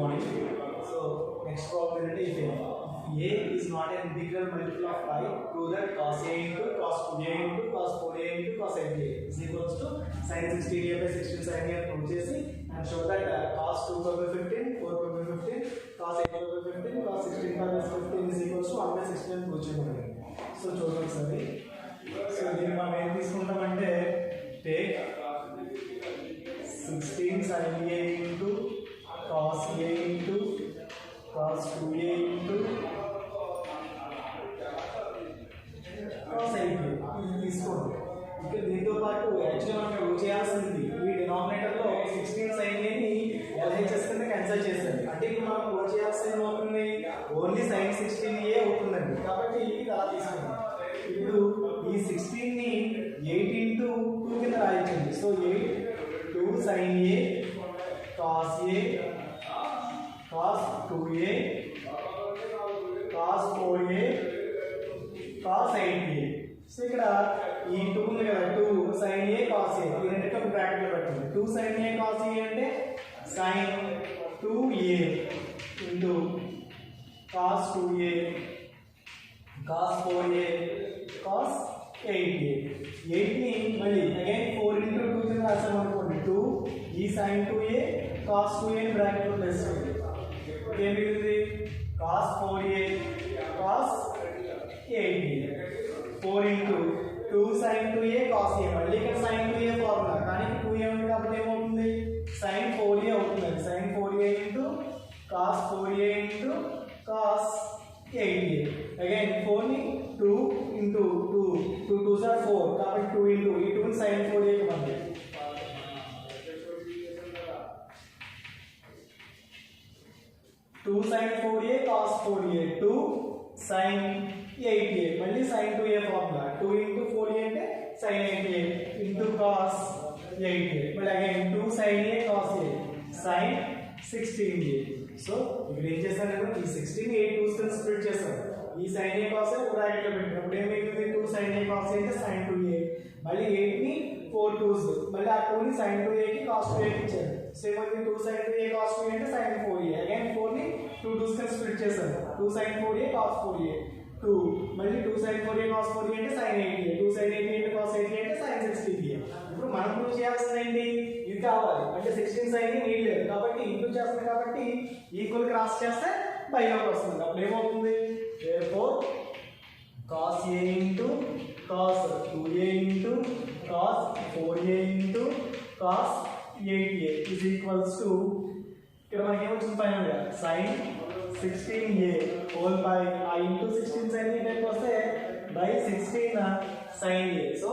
morning. So next problem is if a is not an integral multiple of pi, prove that cos a into cos 2a into cos 4a into cos 8a is equals to sin 16a by 16 sin a prove chesi and show that cos 2 pi by 15, 4 pi by 15, cos 8 pi by 15, cos 16 pi by 15 is equals to 1 by 16 అని prove చేయమని. So చూడండి ఒకసారి. So దీన్ని మనం ఏం తీసుకుంటామంటే take 16 sin a into cos a into cos 2a into cos 8a ఇది తీసుకోండి. ఇక్కడ దీంతో పాటు యాక్చువల్గా మనం ప్రూవ్ చేయాల్సింది ఈ డినామినేటర్లో 16 sin a ని LHS కింద క్యాన్సిల్ చేసేది. అంటే ఇప్పుడు మనం ప్రూవ్ చేయాల్సింది ఏమవుతుంది, ఓన్లీ sin 16a అవుతుందండి. కాబట్టి ఇది అలా తీసుకుందాం. ఇప్పుడు ఈ 16 ని 8 into 2 కింద రాయించండి. So 8 2 sin a cos a cos 2a cos 4a cos 8a. So ఇక్కడ ఈ 2 ఉంది కదా, 2 sin a cos a ఈ రెండింటిని బ్రాకెట్ లో పెట్టండి. 2 sin a cos a అంటే sin 2a into cos 2a cos 4a cos 8a. 8 ని మళ్ళీ అగైన్ 4 into 2 కింద రాసాం అనుకోండి. 2 ఈ sin 2a cos 2a ని బ్రాకెట్ లో ప్లస్ చేయండి. ఏం మిగిలింది cos 4a cos 8a. 4 into 2 sin 2a cos a. మళ్ళీ ఇక్కడ sin 2a ఫార్ములా కానీ 2a ఉంది కాబట్టి ఏమవుతుంది sin 4a అవుతుంది. sin 4a into cos 4a into cos 8a. Again 4 ని 2 into 2 2 2s are 4 కాబట్టి 2 into ఈ 2 sin 4a కి మళ్ళీ 2 sin 4a cos 4a 2 sin 8a మళ్ళీ sin 2a formula 2 into 4a అంటే sin 8a into cos 8a మళ్ళీ again 2 sin a cos a sin 16a. So ఇక్కడ ఏం చేస్తాను నేను ఈ 16 8 2s కింద స్ప్లిట్ చేస్తాను. ఈ sin a cos a bracket లో పెట్టినప్పుడు ఏమైంది 2 sin a cos a అంటే sin 2a మళ్ళీ 8 ని 4 2s మళ్ళీ ఆ 2 ని sin 2a కి cos 2a కి ఇచ్చాను. సో ఏమైంది 2 sin 2a cos 2a అంటే sin 4a అగైన్ 4 ని 2 2s కింద స్ప్లిట్ చేశాను. 2 sin 4a cos 4a 2 మళ్ళీ 2 sin 4a cos 4a అంటే sin 8a 2 sin 8a అంటే cos 8a అంటే sin 16a. ఇప్పుడు మనం ప్రూవ్ చేయాల్సింది ఏంటి, ఇది కావాలి అంటే 16 sin a నీడ్ లేదు కాబట్టి ఇంక్లూడ్ చేస్తాం కాబట్టి ఈక్వల్ క్రాస్ చేస్తే బైలోకి వస్తుంది. అప్పుడు ఏమవుతుంది therefore cos a into cos 2a into cos 4a into cos 8a is equals to ఇక్కడ మనకి ఏమొచ్చింది ఫైనల్ గా sin 16a whole by a into 16 sin a type వస్తే by 16 sin a. సో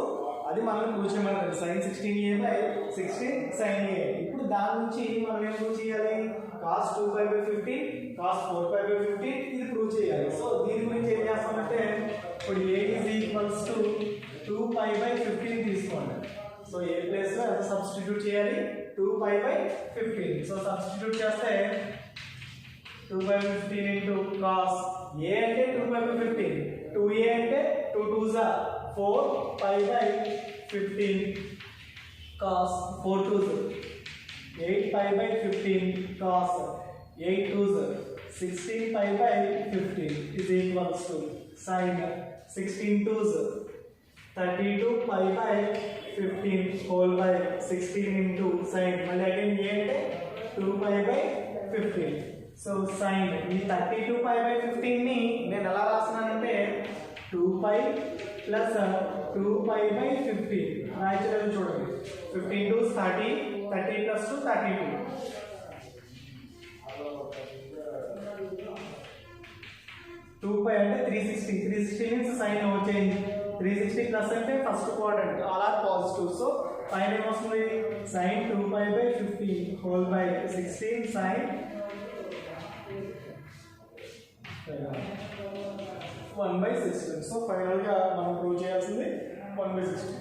అది మనం ప్రూవ్ చేయమన్నారు sin 16a by 16 sin a. ఇప్పుడు దాని నుంచి మనం ఏం ప్రూవ్ చేయాలి cos 2 pi by 15 cos 4 pi by 15 ఇది ప్రూవ్ చేయాలి. సో దీని గురించి ఏం చేస్తామంటే ఇప్పుడు a is equals to 2 pi by 15 తీసుకోండి. సో a ప్లేస్ లో ఎంత సబ్స్టిట్యూట్ చేయాలి 2 pi by 15. సో సబ్స్టిట్యూట్ చేస్తే 2 by 15 into cos a అంటే 2 pi by 15 2a అంటే 2 2s are 4 pi by 15 cos 4 2s 8 pi by 15 cos 8 2s 16 pi by 15 is equals to sin 16 2s 32 pi by 15 whole by 16 into sin మళ్ళీ again a అంటే 2 pi by 15. So sin ఈ 32 pi by 15 ని నేను ఎలా రాస్తున్నానంటే 2 pi plus 2 pi by 15 రాయొచ్చు చూడండి. 15 to 30 30 plus 2 32 2 pi అంటే 360 360 means sin no change 360 plus అంటే first quadrant all are positive. So final ఏమొస్తుంది sin 2 pi by 15 whole by 16 sin 1 by 16. So final గా మనం ప్రూవ్ చేయాల్సింది 1 by 16.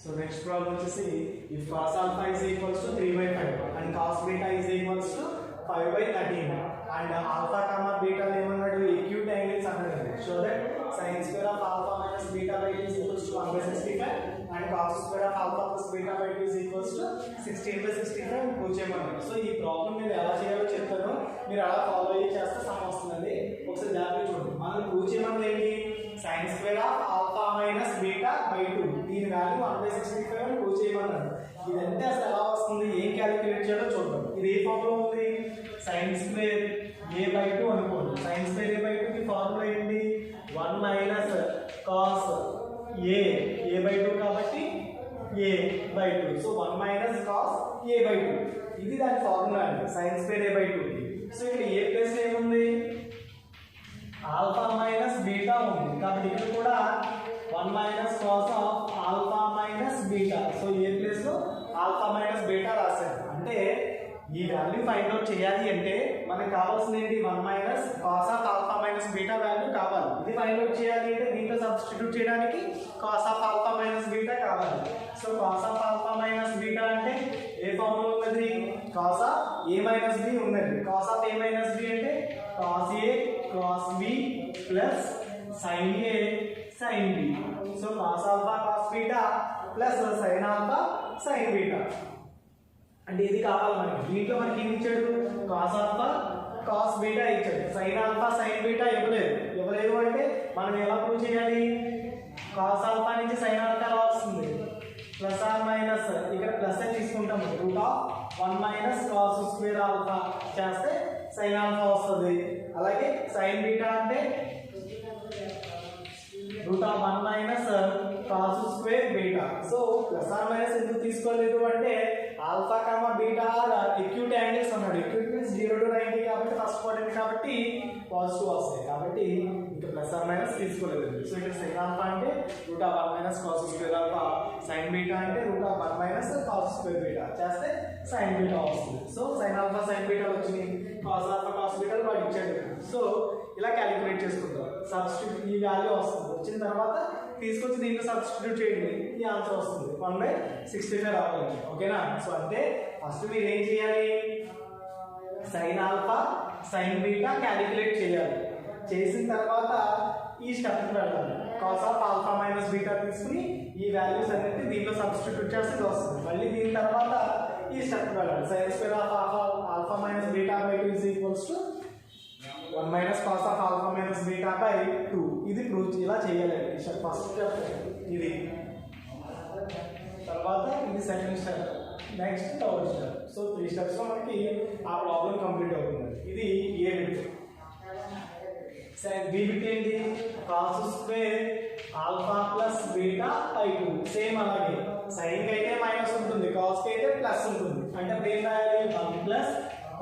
సో నెక్స్ట్ ప్రాబ్లం వచ్చేసి if cos alpha is equals to 3 by 5 and cos beta is equals to 5 by 13 and alpha comma beta ఏమన్నాడు acute angles అన్నాడు. So that sin square of alpha minus beta by is equals to 1 by 65 and cos square of alpha plus beta by 2 is equals to 16/65 prove చేయమన్నారు. So ఈ problem నేను ఎలా చేయాలో చెప్తాను, మీరు అలా ఫాలో అయ్యి చేస్తే సమ్ వస్తుందండి. ఒకసారి జాగ్రత్తగా చూడండి. మనం ప్రూవ్ చేయమన్నది ఏంటి, sin square of alpha minus beta by 2 దీని వాల్యూ 1/65 అని ప్రూవ్ చేయమన్నారు. ఇదంటే అసలు ఎలా వస్తుంది, ఏం క్యాలిక్యులేట్ చేయాలో చూద్దాం. ఇది ఏ ఫార్ములా ఉంది, sin square a by 2 అనుకోండి. sin square a by 2 కి ఫార్ములా ఏంటి, 1 minus cos a by 2 కాబట్టి a by 2. So 1 minus cos a by 2 ఇది దాని ఫార్ములా అండి, sin square a by 2. So ఇక్కడ a ప్లస్ ఏముంది, ఆల్ఫా మైనస్ బీటా ఉంది కాబట్టి ఇక్కడ కూడా 1 minus cos of alpha minus beta. So A place లో ఆల్ఫా మైనస్ బీటా రాశాను. అంటే ఈ వాల్యూ ఫైండ్ అవుట్ చేయాలి అంటే మనకు కావాల్సింది ఏంటి, 1 minus cos of alpha minus beta value కావాలి. ఇది ఫైండ్ అవుట్ చేయాలి అంటే దీంట్లో సబ్స్టిట్యూట్ చేయడానికి cos of alpha minus beta కావాలి. So cos of alpha minus beta అంటే ఏ ఫార్ములా ఉన్నది, cos of a minus b ఉన్నది. cos of a minus b అంటే cos a cos b plus sin a sin b. So cos alpha cos beta plus sin alpha sin beta అంటే ఇది కావాలి మనకి. దీంట్లో మనకి ఏమి ఇచ్చాడు, cos alpha cos beta ఇచ్చాడు, sin alpha sin beta ఇవ్వలేదు అంటే మనం ఎలా ప్రూవ్ చేయాలి, cos alpha నుంచి sin alpha ఎలా వస్తుంది, ప్లస్ ఆర్ మైనస్ ఇక్కడ ప్లస్ అని తీసుకుంటాము, √1 minus cos square alpha చేస్తే sin alpha వస్తుంది. అలాగే sin beta అంటే √1 minus cos square beta. So plus R minus ఎందుకు తీసుకోలేదు అంటే alpha comma beta acute angles అన్నాడు. ఎక్యూట్ మీన్స్ 0 to 90 కాబట్టి ఫస్ట్ క్వాడ్రంట్ కాబట్టి పాజిటివ్ వస్తాయి కాబట్టి ఇంకా ప్లస్ ఆర్ మైనస్ తీసుకోలేదు. సో ఇక్కడ sin alpha అంటే √1 minus cos square alpha, sin beta అంటే √1 minus cos square beta చేస్తే sin beta వస్తుంది. So sin alpha sin beta వచ్చింది, cos alpha cos beta వాడు ఇచ్చాడు. సో ఇలా క్యాలిక్యులేట్ చేసుకుంటాం. సబ్స్టిట్యూట్ ఈ వాల్యూ వస్తుంది, వచ్చిన తర్వాత తీసుకొచ్చి దీంట్లో సబ్స్టిట్యూట్ చేయండి, ఈ ఆన్సర్ వస్తుంది 1/65 రావాలి. ఓకేనా. సో అంటే ఫస్ట్ మీరు ఏం చేయాలి, sin alpha sin beta calculate చేయాలి. చేసిన తర్వాత ఈ స్టెప్కి వెళ్ళాలి. cos of alpha minus beta తీసుకుని ఈ వాల్యూస్ అన్నిటి దీంట్లో సబ్స్టిట్యూట్ చేస్తే ఇది వస్తుంది. మళ్ళీ దీని తర్వాత ఈ స్టెప్కి వెళ్ళాలి. sin square of alpha minus beta by 2 is equals to 1 minus cos of alpha minus beta by 2. ఇది ప్రూవ్ ఇలా చేయాలి. ఫస్ట్ స్టెప్ ఇది, తర్వాత ఇది second step, next third step. So 3 steps లో మనకి ఆ ప్రాబ్లం కంప్లీట్ అవుతుంది. ఇది ఏ బిట్. బి బిట్ ఏంటి, cos square alpha plus beta by 2. Same అలాగే sin కి అయితే మైనస్ ఉంటుంది, cos కి అయితే ప్లస్ ఉంటుంది. అంటే ఇప్పుడు ఏం రాయాలి, 1 plus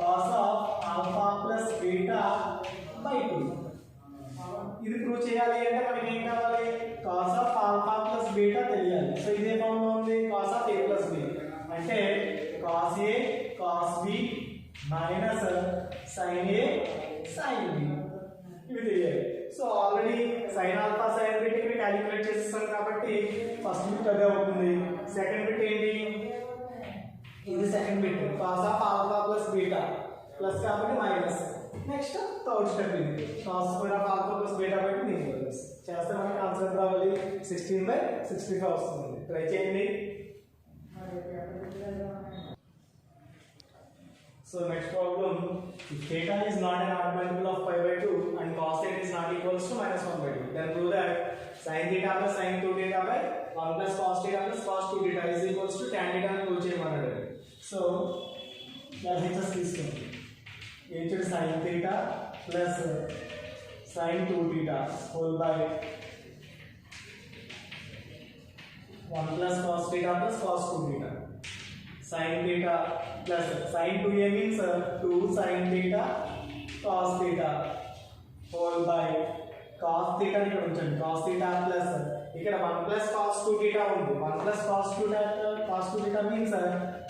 cos of alpha plus beta by 2. ఇది ప్రూవ్ చేయాలి అంటే మనకి ఏం కావాలి, cos of alpha plus beta తెలియాలి. సో ఇదే ఫార్ములా ఉంది, cos of a plus b అంటే cos a cos b minus sin a sin b ఇవి తెలియాలి. So already sin alpha sin beta కి క్యాలిక్యులేట్ చేసేస్తాం కాబట్టి ఫస్ట్ బిట్ అదే అవుతుంది. సెకండ్ బిట్ ఏంటి, ఇది second bit, cos of alpha plus beta plus కాబట్టి మైనస్. నెక్స్ట్ థర్డ్ స్టెప్ ఇది, cos square of alpha plus beta by 2 దీనికి ప్లస్ చేస్తే మనకి ఆన్సర్ రావాలి 16/65 వస్తుంది. ట్రై చేయండి. So next problem, if theta is not an odd multiple of pi by 2 and cos theta is not equals to -1/2, then prove that sin theta plus sin 2 theta by 1 plus cos theta plus cos 2 theta is equals to tan theta అని prove చేయమన్నాడు. So HS తీసుకోండి, H sin theta plus sin 2 theta whole by 1 plus cos theta plus cos 2 theta. sin theta plus sin 2a means 2 sin theta cos theta whole by cos theta ఇక్కడ ఉంచండి, cos theta plus ఇక్కడ 1 plus cos 2 theta ఉంది. 1 plus cos 2 theta means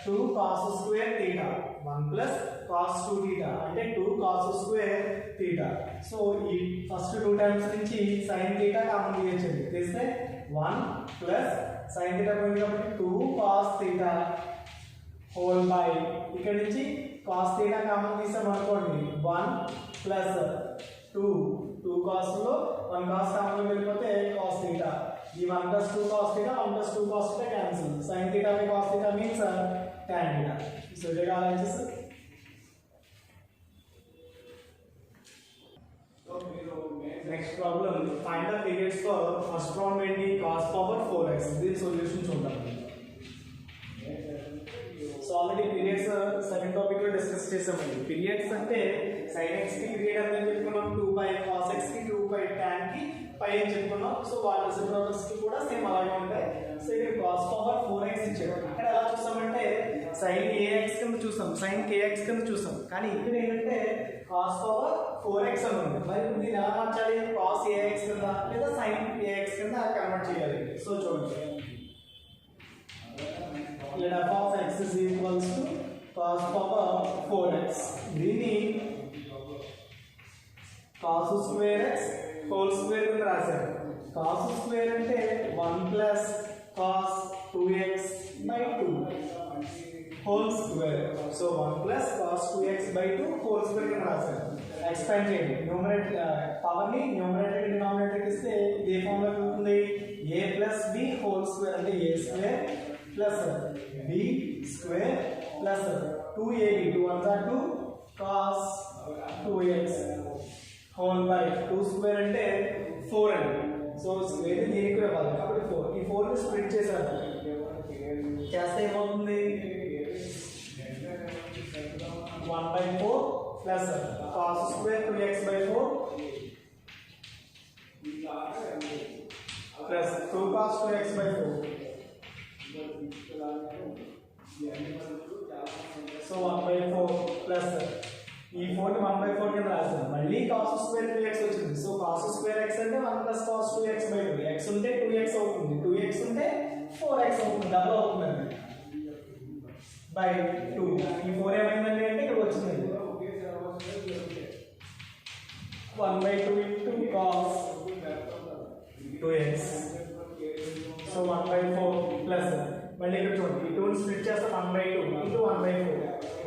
2 cos square theta. 1 plus cos 2 theta అంటే 2 cos square theta. So ఈ first 2 times నుంచి sin theta common తీయొచ్చండి, తీస్తే 1 plus sin theta పోయింది కాబట్టి 2 cos theta హోల్ బై ఇక్కడ నుంచి cos theta కామన్ తీసాం అనుకోండి, 1 ప్లస్ 2 cos లో 1 cos కామన్ వెళ్ళిపోతే cos theta ఈ 1 plus 2 cos theta, 1 plus 2 cos theta cancel. Sin theta by cos theta means tan theta. So they are answers. Next problem, find the periods for first round 20 cos power 4x. This solution చూద్దాం. So already periods second topic లో discuss చేసామండి. Periods అంటే sin x కి period అని చెప్పుకున్నాం, 2 cos x కి 2 tan కి పై అని చెప్పుకున్నాం. సో వాటి రెసిప్రోకల్స్ కి కూడా సేమ్ అలాగే ఉంటాయి. సో ఇక్కడ cos పవర్ 4x ఇచ్చాడు. ఇక్కడ ఎలా చూస్తామంటే sin ax కింద చూస్తాం, sin kx కింద చూస్తాం. కానీ ఇక్కడ ఏంటంటే cos పవర్ 4x అని ఉంది. మరి దీన్ని ఎలా మార్చాలి? cos ax కింద లేదా sin ax కింద కన్వర్ట్ చేయాలి. సో చూడండి, let f of x is equals to cos power 4x. దీన్ని cos square x whole square కింద రాశారు. cos square అంటే 1 plus cos 2x by 2 whole square. So 1 plus cos 2x by 2 whole square కింద రాశారు. Expand చేయండి, numerator power ని numerator కి denominator కి ఇస్తే ఏ ఫార్మ్ లో ఉంటుంది? a plus b whole square అంటే a square plus b square plus 2ab 2 1 are 2 cos 2x whole by 2 square అంటే 4 అండి. సో స్క్వేర్ దీనికి కూడా ఇవ్వాలి కాబట్టి 4. ఈ 4 ని స్ప్లిట్ చేశారు, చేస్తే ఏమవుతుంది? 1/4 plus cos square 2x by 4 plus 2 cos 2x by 4. So 1/4 plus ఈ 4 ని 1/4 కింద రాస్తాం. మళ్ళీ cos స్క్వేర్ 2x వచ్చింది. సో cos స్క్వేర్ x అంటే 1 plus cos 2x by 2. x ఉంటే 2x అవుతుంది, 2x ఉంటే 4x అవుతుంది, డబుల్ అవుతుందండి బై 2. ఈ 4 ఏమైందండి అంటే ఇక్కడ వచ్చింది 1/2 into cos 2x. So 1/4 plus మళ్ళీ ఇక్కడ చూడండి, ఈ 2 స్ప్లిట్ చేస్తే 1/2 into 1/4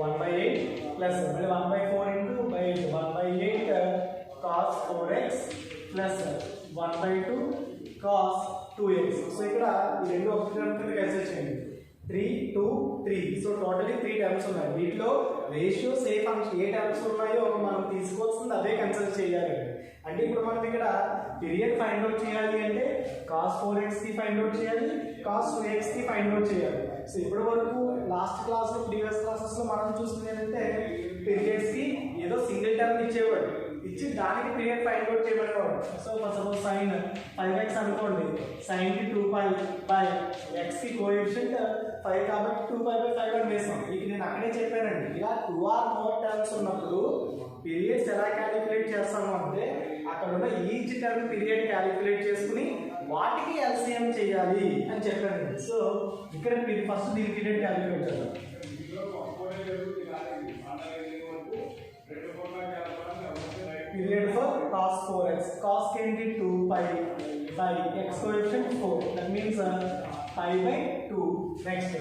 1/8 ప్లస్ మళ్ళీ 1/4 into 8 1/8 cos 4x plus 1/2 cos 2x. So ఇక్కడ ఈ రెండు ఒక టర్మ్ కింద క్యాన్సిల్ చేయండి. 3 2 3. సో టోటల్లీ 3 టర్మ్స్ ఉన్నాయి. వీటిలో రేషియోస్ ఏ ఫంక్షన్ ఏ టర్మ్స్ ఉన్నాయో మనం తీసుకోవాల్సింది అదే కన్సిడర్ చేయాలి. అంటే ఇప్పుడు మనం ఇక్కడ పీరియడ్ ఫైండ్ అవుట్ చేయాలి అంటే cos 4x కి ఫైండ్ అవుట్ చేయాలి, cos 2x కి ఫైండ్ అవుట్ చేయాలి. సో ఇప్పటి వరకు లాస్ట్ క్లాస్ లో ప్రీవియస్ క్లాసెస్ లో మనం చూస్తుంది ఏంటంటే పీరియడ్స్ కి ఏదో సింగిల్ టర్మ్ ఇచ్చేవాడు, ఇచ్చి దానికి పీరియడ్ ఫైండ్ అవుట్ చేయబడేవాడు. సో సపోజ్ sin 5x అనుకోండి, sin కి 2π బై x కి కోఎఫిషియంట్ 5 కాబట్టి 2π/5 అని వేసాం. ఇది నేను అక్కడే చెప్పానండి, ఇలా 2 or more టర్మ్స్ ఉన్నప్పుడు పీరియడ్స్ ఎలా క్యాలిక్యులేట్ చేస్తాము అంటే అక్కడ ఉన్న ఈచ్ టర్మ్ పీరియడ్ క్యాలిక్యులేట్ చేసుకుని వాటికి ఎల్సిఎం చేయాలి అని చెప్పానండి. సో ఇక్కడ ఫస్ట్ దీని పీరియడ్ క్యాలిక్యులేట్ చేద్దాం. Period for cos 4x, cos ఏంటి 2π by x coefficient 4, that means π/2. Next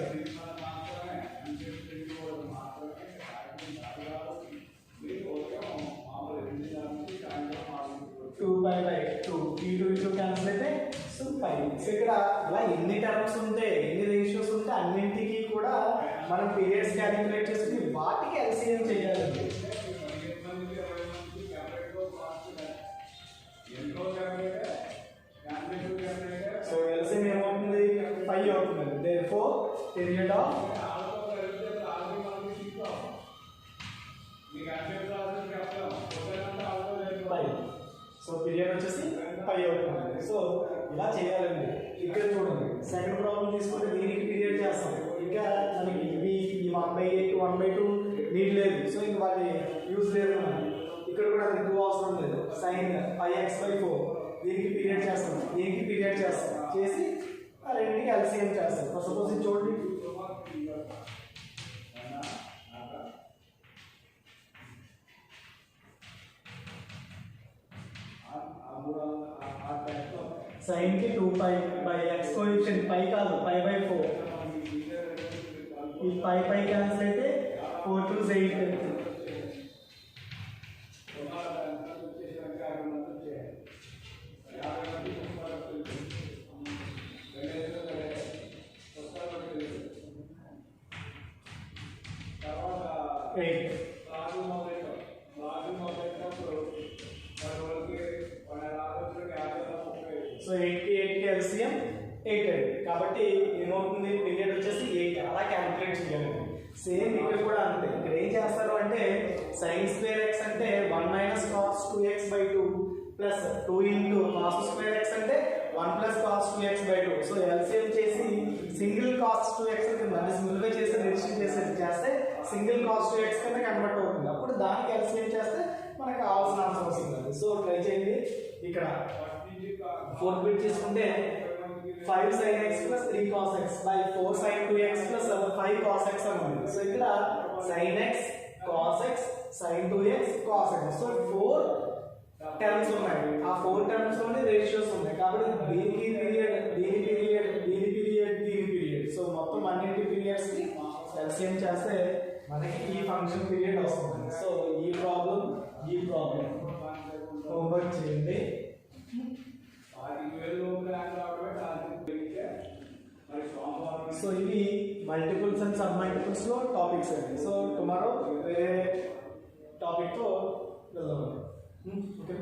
2π/2 ఈ 2 క్యాన్సిల్ అయితే సో π. సో ఇక్కడ ఇలా ఎన్ని టర్మ్స్ ఉంటే ఎన్ని రేషియోస్ ఉంటే అన్నింటికి కూడా మనం పీరియడ్స్ క్యాలిక్యులేట్ చేసుకుని వాటికి ఎల్సిఎం చేయాలండి. సో ఎల్సిఎం ఏమవుతుంది? 5 అవుతుంది. Therefore period of so period వచ్చేసి 5 అవుతుంది. సో ఇలా చేయాలండి. ఇక్కడ చూడండి, సెకండ్ ప్రాబ్లం తీసుకుంటే దీనికి పీరియడ్ చేస్తాం. ఇంకా మనకి ఇవి ఈ 1/8 1/2 నీడ్ లేదు. సో ఇంక వాటి యూజ్ లేదు మనకి. ఇక్కడ కూడా అది 2 అవసరం లేదు. sin 5x/4 దీనికి పీరియడ్ చేస్తాం, దీనికి పీరియడ్ చేస్తాం, చేసి ఆ రెండింటికి ఎల్సిఎం చేస్తాం. సపోజ్ ఇది చూడండి, sin కి 2π by x కోఎఫిషియంట్ π కాదు, π/4. ఈ π క్యాన్సిల్ అయితే 4 to 8. 8. సో 8 కి 8 కి LCM 8 కాబట్టి ఏమవుతుంది పీరియడ్ వచ్చేసి 8 అలా క్యాలిక్యులేట్ చేయాలి. సేమ్ ఇక్కడ కూడా అంతే. ఇక్కడ ఏం చేస్తారు అంటే sin స్క్వేర్ x అంటే 1 - cos 2x/2 plus 2 into cos square x అంటే 1 plus cos 2x/2. So LCM చేసి సింగిల్ cos 2x కింద అంటే సింగిల్గా చేసి రెడ్యూషన్ చేస్తే సింగిల్ cos 2x కింద కన్వర్ట్ అవుతుంది. అప్పుడు దానికి LCM చేస్తే మనకు కావాల్సిన ఆన్సర్ వస్తుంది. సో ట్రై చేయండి. ఇక్కడ 4 బిట్ తీసుకుంటే 5 sin x plus 3 cos x by 4 sin 2x plus 5 cos x అని ఉంది. సో ఇక్కడ sin x cos x sin 2x cos x. So 4 terms ఉన్నాయి. ఆ 4 టర్మ్స్ లోనే రేషియోస్ ఉన్నాయి. కాబట్టి దీనికి పీరియడ్, దీని పీరియడ్, దీని పీరియడ్, దీని పీరియడ్. సో మొత్తం అన్నింటి పీరియడ్స్ కి ఎల్సిఎం చేస్తే మనకి ఈ ఫంక్షన్ పీరియడ్ వస్తుంది. సో ఈ ప్రాబ్లం హోంవర్క్ చేయండి. సో ఇవి మల్టిపుల్స్ అండ్ సబ్ మల్టిపుల్స్ లో టాపిక్స్ అండి. సో టుమారో వేరే టాపిక్ తో వెళ్దాం. ఓకే.